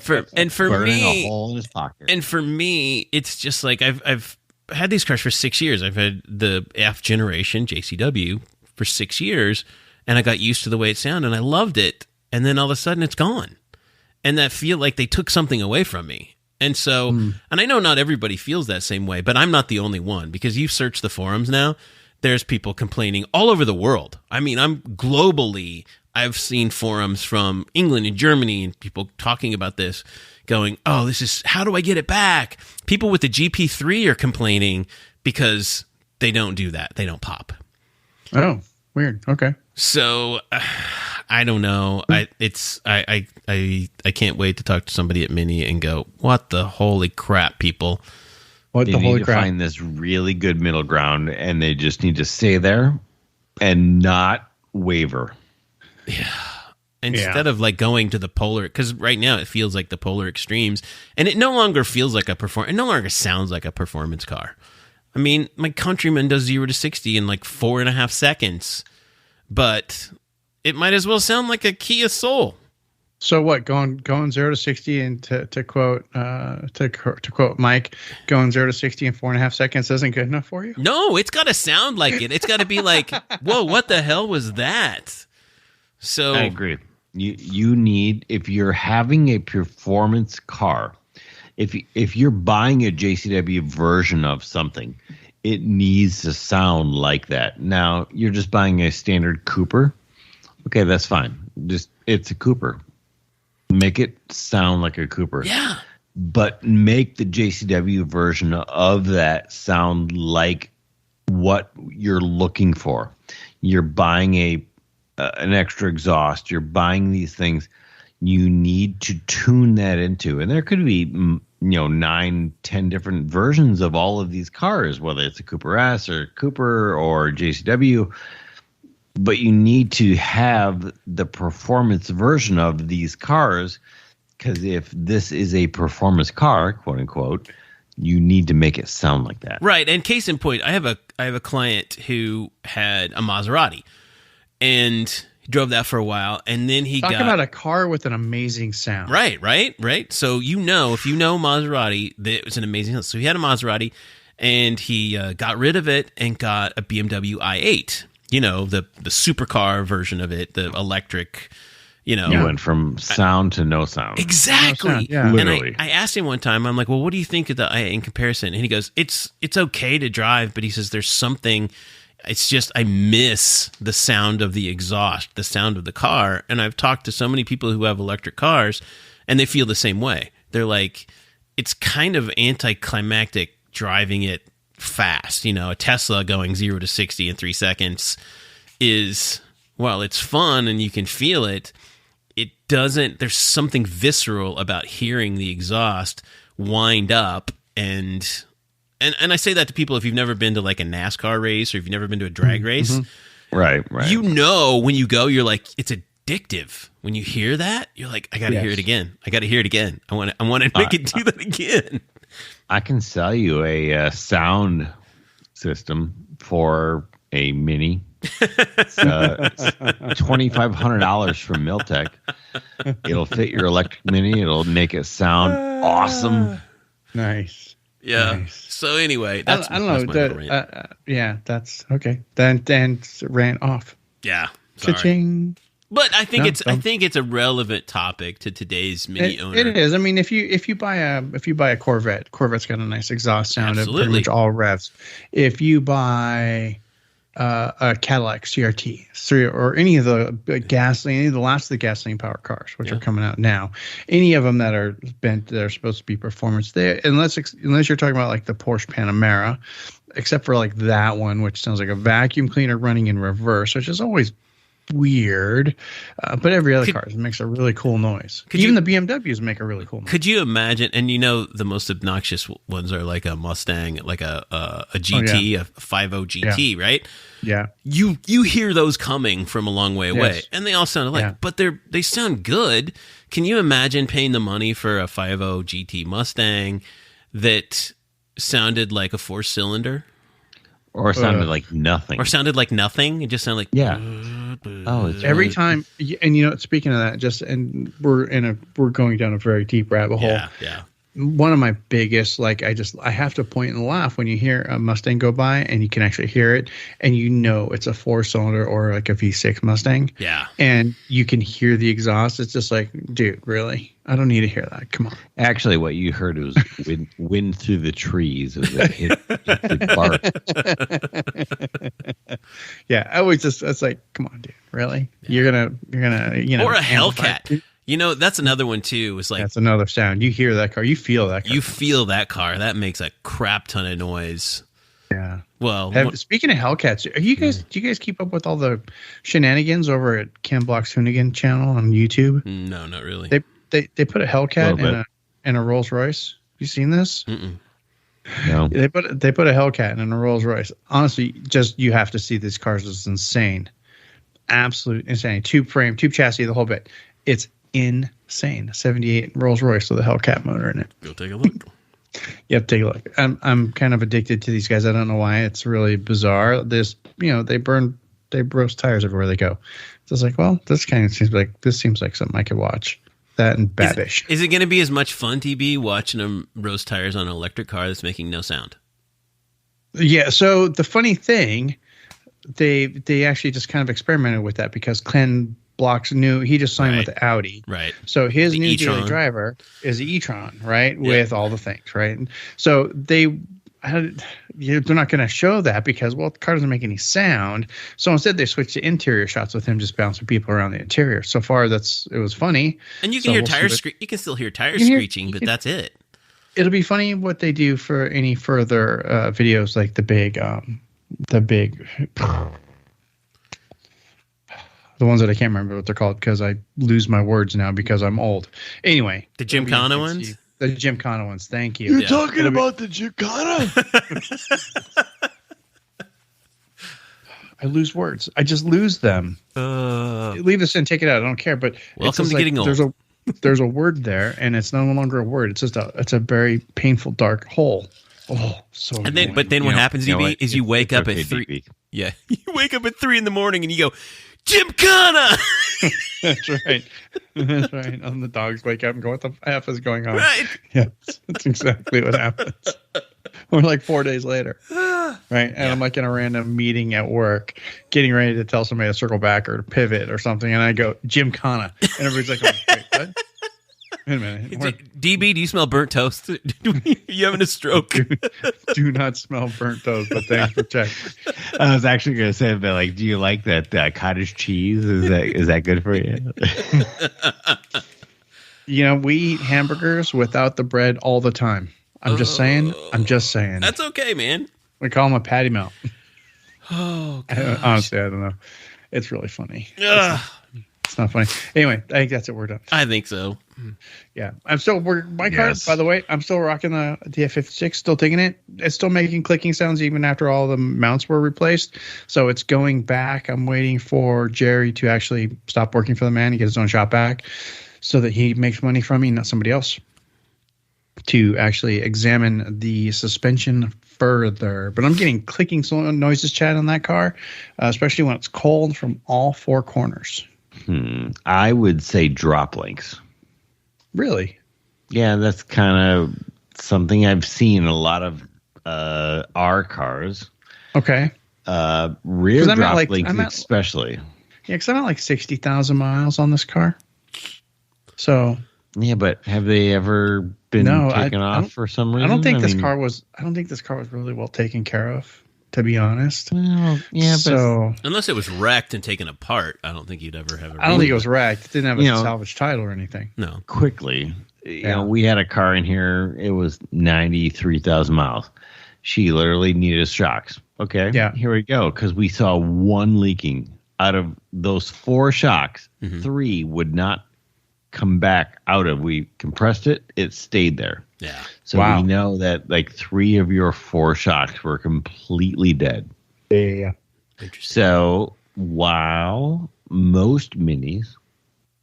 For Burning me, a hole in his pocket. And for me, it's just like I've had these cars for 6 years. I've had the F generation JCW for 6 years, and I got used to the way it sounded, and I loved it. And then all of a sudden, it's gone, and that feel like they took something away from me. And so, and I know not everybody feels that same way, but I'm not the only one because you've searched the forums now. There's people complaining all over the world. I mean, I've seen forums from England and Germany and people talking about this, going, oh, how do I get it back? People with the GP3 are complaining because they don't do that. They don't pop. Oh, weird. Okay. So I don't know. I can't wait to talk to somebody at Mini and go, what the holy crap, people? They need to find this really good middle ground, and they just need to stay there and not waver. Yeah. Instead of like going to the polar, because right now it feels like the polar extremes, and it no longer feels like it no longer sounds like a performance car. I mean, my Countryman does 0 to 60 in like 4.5 seconds, but it might as well sound like a Kia Soul. So what? Going 0 to 60 and to quote Mike, going 0 to 60 in 4.5 seconds isn't good enough for you? No, it's got to sound like it. It's got to be like, whoa, what the hell was that? So I agree. You need, if you're having a performance car, if you're buying a JCW version of something, it needs to sound like that. Now you're just buying a standard Cooper. Okay, that's fine. It's a Cooper. Make it sound like a Cooper. Yeah. But make the JCW version of that sound like what you're looking for. You're buying an extra exhaust. You're buying these things. You need to tune that into. And there could be 9, 10 different versions of all of these cars, whether it's a Cooper S or Cooper or JCW. But you need to have the performance version of these cars, because if this is a performance car, quote unquote, you need to make it sound like that. Right. And case in point, I have a client who had a Maserati and he drove that for a while, and then he got about a car with an amazing sound. Right. So if you know Maserati, it was an amazing. So he had a Maserati, and he got rid of it and got a BMW i8. The supercar version of it, the electric, You went from sound to no sound. Exactly. No sound, yeah. Literally. And I asked him one time, I'm like, well, what do you think of the i8 in comparison? And he goes, it's okay to drive, but he says there's something, it's just I miss the sound of the exhaust, the sound of the car. And I've talked to so many people who have electric cars, and they feel the same way. They're like, it's kind of anticlimactic driving it fast. A Tesla going 0 to 60 in 3 seconds is, while it's fun and you can feel it, it doesn't, there's something visceral about hearing the exhaust wind up. And I say that to people if you've never been to like a NASCAR race or if you've never been to a drag race. Right. When you go, you're like, it's addictive. When you hear that, you're like, I got to hear it again. I got to hear it again. I want to make it do that again. I can sell you a sound system for a Mini. It's $2,500 from Miltech. It'll fit your electric Mini. It'll make it sound awesome. Nice. Yeah. Nice. So anyway, that's I don't know. Yeah, that's okay. Then ran off. Yeah. Sorry. Cha-ching. But I think it's a relevant topic to today's Mini owner. It is. I mean, if you buy a Corvette's got a nice exhaust sound at pretty much all revs. If you buy a Cadillac CRT or any of the gasoline, any of the last of the gasoline powered cars, which are coming out now, any of them that are bent, that are supposed to be performance, there, unless you're talking about like the Porsche Panamera, except for like that one, which sounds like a vacuum cleaner running in reverse, which is always weird. But every other car makes a really cool noise. Even the BMWs make a really cool noise. Could you imagine? And the most obnoxious ones are like a Mustang, like a GT, a 5.0 GT, right? Yeah. You hear those coming from a long way away, and they all sound alike, but they sound good. Can you imagine paying the money for a 5.0 GT Mustang that sounded like a 4-cylinder? Or sounded like nothing. Or sounded like nothing. It just sounded like every time. And speaking of that, we're going down a very deep rabbit hole. Yeah. One of my biggest, I have to point and laugh when you hear a Mustang go by and you can actually hear it and it's a 4-cylinder or like a V6 Mustang. Yeah. And you can hear the exhaust. It's just like, dude, really? I don't need to hear that. Come on. Actually, what you heard was wind through the trees as it hit the bark. Yeah. I always it's like, come on, dude, really? Yeah. You're gonna, or a Hellcat. That's another one too. It's like that's another sound. You hear that car, you feel that car. You feel that car. That makes a crap ton of noise. Yeah. Well, speaking of Hellcats, do you guys keep up with all the shenanigans over at Ken Block's Hoonigan channel on YouTube? No, not really. They put a Hellcat in a Rolls Royce. You seen this? Mm-mm. No. They put a Hellcat in a Rolls Royce. Honestly, just you have to see these cars. It's insane, absolute insane. Tube frame, tube chassis, the whole bit. It's insane. 78 Rolls Royce with a Hellcat motor in it. Go take a look. Yep, take a look. I'm kind of addicted to these guys. I don't know why. It's really bizarre. They roast tires everywhere they go. So it's like, well, this seems like something I could watch. That and Babish. Is it going to be as much fun, TB, watching them roast tires on an electric car that's making no sound? Yeah. So the funny thing, they actually just kind of experimented with that because Ken Block's he just signed with the Audi. Right. So his new daily driver is the e-tron, right? Yeah. With all the things, right? And so they're not going to show that because, the car doesn't make any sound. So instead they switched to interior shots with him just bouncing people around the interior. So far, it was funny. And you can hear tires. You can still hear tires screeching, but that's it. It'll be funny what they do for any further videos, like the big, the ones that I can't remember what they're called because I lose my words now because I'm old. Anyway, the Gymkhana ones. The Gymkhana ones. Thank you. You're talking about the Gymkhana? I lose words. I just lose them. Leave this in, take it out. I don't care. But welcome to getting old. There's a word there, and it's no longer a word. It's just it's a very painful dark hole. Oh, so. And then, but then what happens, DB, is you wake up at 3. Yeah, you wake up at 3 in the morning and you go, Gymkhana. That's right. That's right. And the dogs wake up and go, what the F is going on? Right. Yeah, that's exactly what happens. Or like 4 days later. Right. And I'm like in a random meeting at work, getting ready to tell somebody to circle back or to pivot or something. And I go, Gymkhana. And everybody's like, wait, what? Wait a minute. DB, do you smell burnt toast? You having a stroke? Do not smell burnt toast, but thanks for checking. I was actually going to say, but do you like that cottage cheese? Is that good for you? We eat hamburgers without the bread all the time. I'm just saying. That's okay, man. We call them a patty melt. Oh, gosh. Honestly, I don't know. It's really funny. It's not funny. Anyway, I think that's it. We're done. I think so. Yeah. My car, by the way, I'm still rocking the F56, still digging it. It's still making clicking sounds even after all the mounts were replaced. So it's going back. I'm waiting for Jerry to actually stop working for the man and get his own shop back so that he makes money from me, not somebody else, to actually examine the suspension further. But I'm getting clicking noises, Chad, on that car, especially when it's cold from all 4 corners. I would say drop links. Really? Yeah, that's kind of something I've seen in a lot of our cars. Okay. Rear drop links especially. Yeah, because I'm at like 60,000 miles on this car. So. Yeah, but have they ever been taken off for some reason? I don't think this car was really well taken care of, to be honest. Well, yeah, so unless it was wrecked and taken apart, I don't think you'd ever have it. I don't think it was wrecked. It didn't have a salvage title or anything. No. Quickly, we had a car in here. It was 93,000 miles. She literally needed shocks. Okay. Yeah. Here we go. Because we saw one leaking out of those 4 shocks, 3 would not come back out of. We compressed it, it stayed there. Yeah. So we know that like 3 of your 4 shocks were completely dead. Yeah. Interesting. So while most minis,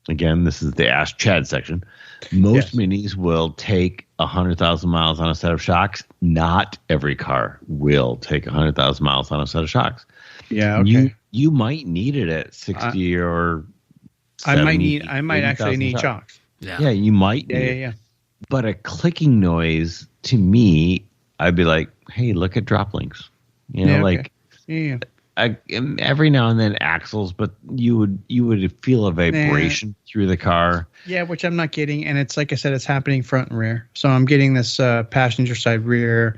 again, this is the Ask Chad section, most minis will take 100,000 miles on a set of shocks. Not every car will take 100,000 miles on a set of shocks. Yeah. Okay. You might need it at 60 or 70, I might actually need shocks. Yeah, you might need it. Yeah. But a clicking noise, to me, I'd be like, hey, look at drop links. You know, like every now and then axles, but you would feel a vibration through the car. Yeah, which I'm not getting. And it's like I said, it's happening front and rear. So I'm getting this passenger side rear,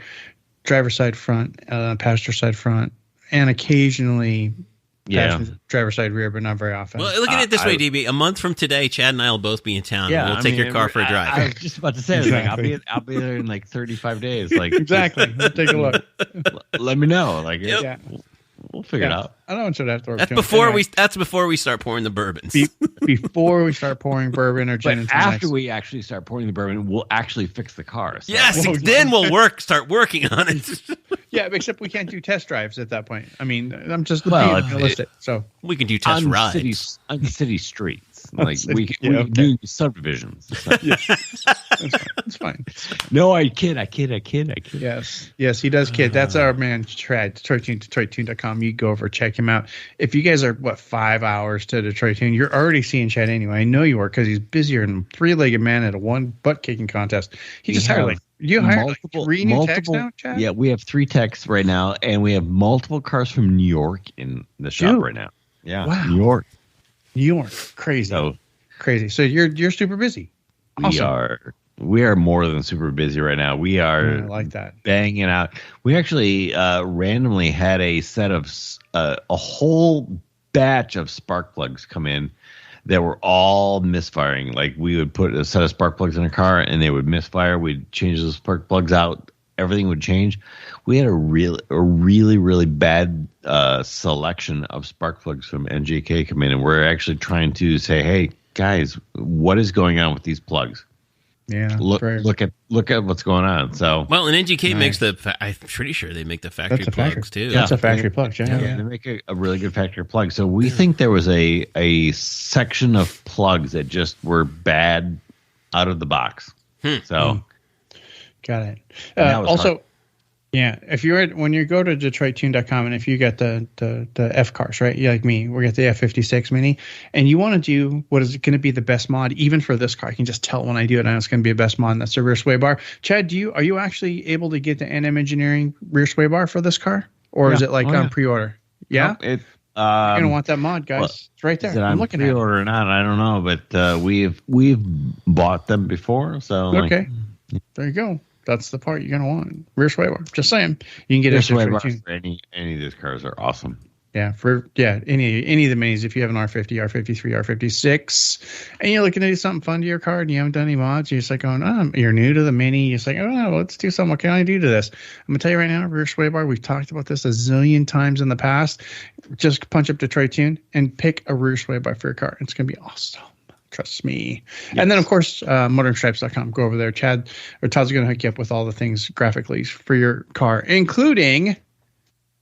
driver side front, passenger side front, and occasionally driver side rear, but not very often. Well, look at it this way, DB. A month from today, Chad and I will both be in town. Yeah, and we'll take your car for a drive. I was just about to say, exactly. I'll be there in like 35 days. Like exactly. We'll take a look. Let me know. Like, we'll figure it out. I don't have to work. That's before we start pouring the bourbons. Before we start pouring bourbon or gin. But after we actually start pouring the bourbon, we'll actually fix the car. So. Yes, then we'll start working on it. Yeah, except we can't do test drives at that point. I mean, I'm just being realistic. So we can do test rides on city streets. Like we do subdivisions. So. It's fine. No, I kid. Yes, he does kid. That's our man, Chad, DetroitTune.com. You go over, check him out. If you guys are, 5 hours to Detroit Tune, you're already seeing Chad anyway. I know you are because he's busier than a 3-legged man at a one butt-kicking contest. He just hired three new techs now, Chad? Yeah, we have 3 techs right now, and we have multiple cars from New York in the shop right now. Yeah, wow. New York. Crazy. Crazy. So you're super busy. Awesome. We are more than super busy right now. We are like that. Banging out. We actually randomly had a set of a whole batch of spark plugs come in that were all misfiring. Like we would put a set of spark plugs in a car and they would misfire. We'd change those spark plugs out. Everything would change. We had a really bad selection of spark plugs from NGK come in, and we're actually trying to say, hey guys, what is going on with these plugs? Yeah, look at what's going on. So and NGK makes I'm pretty sure they make the factory plugs too. That's a factory plug. Yeah. They make a really good factory plug. So we think there was a section of plugs that just were bad out of the box. So got it. Also, if you're when you go to DetroitTune.com and if you got the F cars, right? You like me, we got the F56 Mini, and you want to do what is going to be the best mod, even for this car. I can just tell when I do it, and it's going to be a best mod. And that's the rear sway bar. Chad, are you actually able to get the NM Engineering rear sway bar for this car, or is it like on pre-order? Yeah, nope, you're gonna want that mod, guys. It's right there. I'm looking at it. Pre-order or not, I don't know, but we've bought them before, so okay, there you go. That's the part you're going to want. Rear sway bar. Just saying. You can get rear sway bar for any of these cars are awesome. Yeah, any of the minis. If you have an R50, R53, R56, and you're looking to do something fun to your car and you haven't done any mods, you're just like going, you're new to the Mini. You're just like, let's do something. What can I do to this? I'm going to tell you right now, rear sway bar, we've talked about this a zillion times in the past. Just punch up Detroit Tune and pick a rear sway bar for your car. It's going to be awesome. Trust me. Yes. And then, of course, MotoringStripes.com. Go over there. Todd's going to hook you up with all the things graphically for your car, including,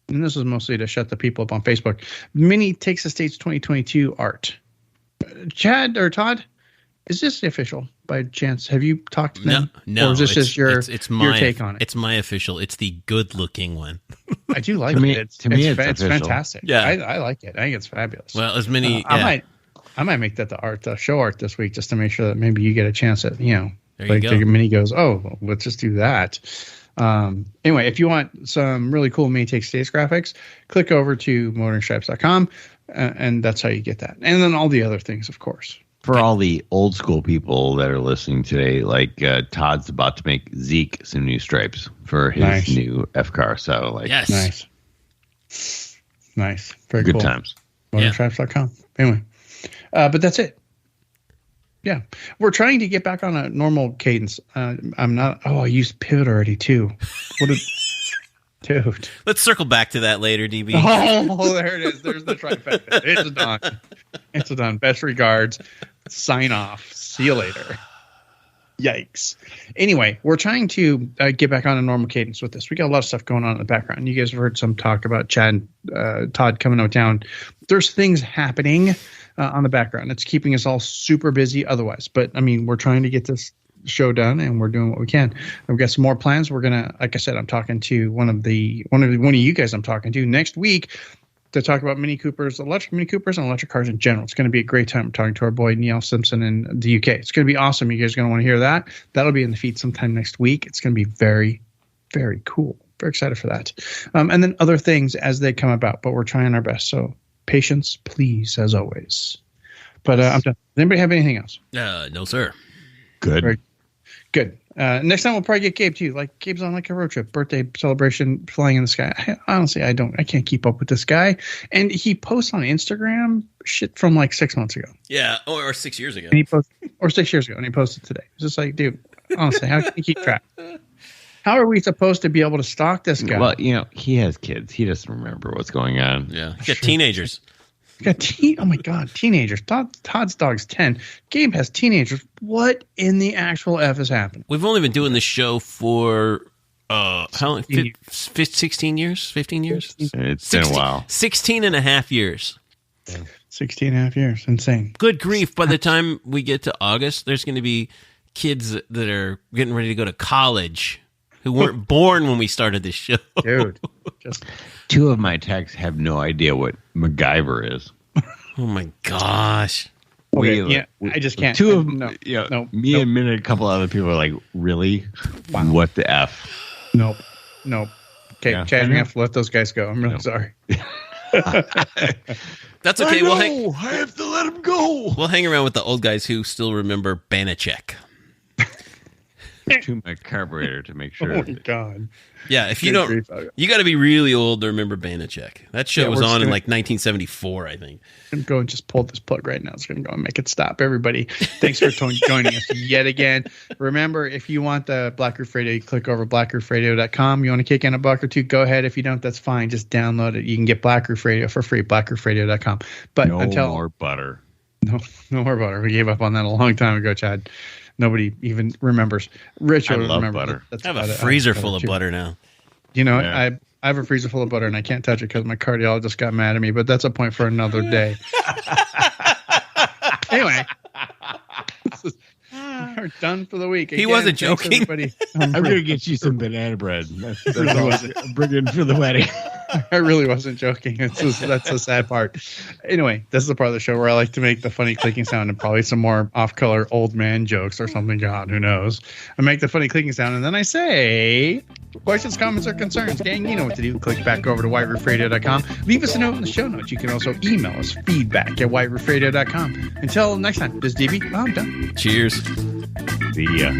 and this is mostly to shut the people up on Facebook, Mini Takes the States 2022 art. Chad or Todd, is this official by chance? Have you talked to them? No. Or is this just your take on it? It's my official. It's the good-looking one. I do like it. To me, it's fantastic. Yeah. I like it. I think it's fabulous. Well, as many... I might make that the show art this week just to make sure that maybe you get a chance at, there like the Mini goes, let's just do that. Anyway, if you want some really cool Mini Take States graphics, click over to MotoringStripes.com, and that's how you get that. And then all the other things, of course. For all the old school people that are listening today, like Todd's about to make Zeke some new stripes for his new F car. So, yes. Nice. Very good cool. Times. MotoringStripes.com. Anyway. But that's it. Yeah. We're trying to get back on a normal cadence. I'm not. I used Pivot already too. Dude. Let's circle back to that later, DB. Oh, there it is. There's the trifecta. It's done. It's done. Best regards. Sign off. See you later. Yikes. Anyway, we're trying to get back on a normal cadence with this. We got a lot of stuff going on in the background. You guys have heard some talk about Chad, Todd coming out down. There's things happening on the background. It's keeping us all super busy otherwise. But, I mean, we're trying to get this show done, and we're doing what we can. We've got some more plans. We're gonna, like I said, I'm talking to one of you guys I'm talking to next week to talk about Mini Coopers, electric Mini Coopers, and electric cars in general. It's going to be a great time. I'm talking to our boy Neil Simpson in the UK. It's going to be awesome. You guys are going to want to hear that. That'll be in the feed sometime next week. It's going to be very, very cool. Very excited for that. And then other things as they come about, but we're trying our best. So patience, please, as always. But I'm done. Does anybody have anything else? No, sir. Good. Very good. Next time we'll probably get Gabe too. Like Gabe's on like a road trip, birthday celebration, flying in the sky. Honestly, I can't keep up with this guy. And he posts on Instagram shit from like 6 months ago. Yeah, or 6 years ago. And he or 6 years ago, and he posted today. It's just like, dude, honestly, how can you keep track? How are we supposed to be able to stalk this guy? Well, he has kids. He doesn't remember what's going on. Yeah, he's got teenagers. Oh my God, teenagers. Todd's dog's 10. Gabe has teenagers. What in the actual F is happening? We've only been doing this show for how long? 16 years? 15 years? It's been a while. 16 and a half years. 16 and a half years. Insane. Good grief. By the time we get to August, there's going to be kids that are getting ready to go to college who weren't born when we started this show. Dude. Two of my techs have no idea what MacGyver is. Oh my gosh. Okay, I just can't. Two of them, no, and a couple other people are like, really? Wow. What the F? Nope. Okay, Yeah. Chad, you have to let those guys go. I'm really sorry. That's okay. I have to let them go. We'll hang around with the old guys who still remember Banachek. To my carburetor to make sure. Oh my God. Yeah, if you don't, you got to be really old to remember Banachek. That show was on in like 1974, I think. I'm going to go and just pull this plug right now. It's going to go and make it stop. Everybody, thanks for joining us yet again. Remember, if you want the Black Roof Radio, you click over blackroofradio.com. You want to kick in $1 or $2, go ahead. If you don't, that's fine. Just download it. You can get Black Roof Radio for free, blackroofradio.com. But no more butter. No more butter. We gave up on that a long time ago, Chad. Nobody even remembers. Rich will remember butter. I have a freezer full of butter now. You know, I have a freezer full of butter, and I can't touch it because my cardiologist got mad at me, but that's a point for another day. Anyway. We're done for the week. He wasn't joking. I'm going to get you some banana bread. That's all I'm bringing for the wedding. I really wasn't joking. That's the sad part. Anyway, this is the part of the show where I like to make the funny clicking sound and probably some more off-color old man jokes or something. God, who knows? I make the funny clicking sound and then I say, questions, comments, or concerns. Gang, you know what to do. Click back over to whiteroofradio.com. Leave us a note in the show notes. You can also email us feedback@whiteroofradio.com. Until next time, this is DB. I'm done. Cheers. See ya.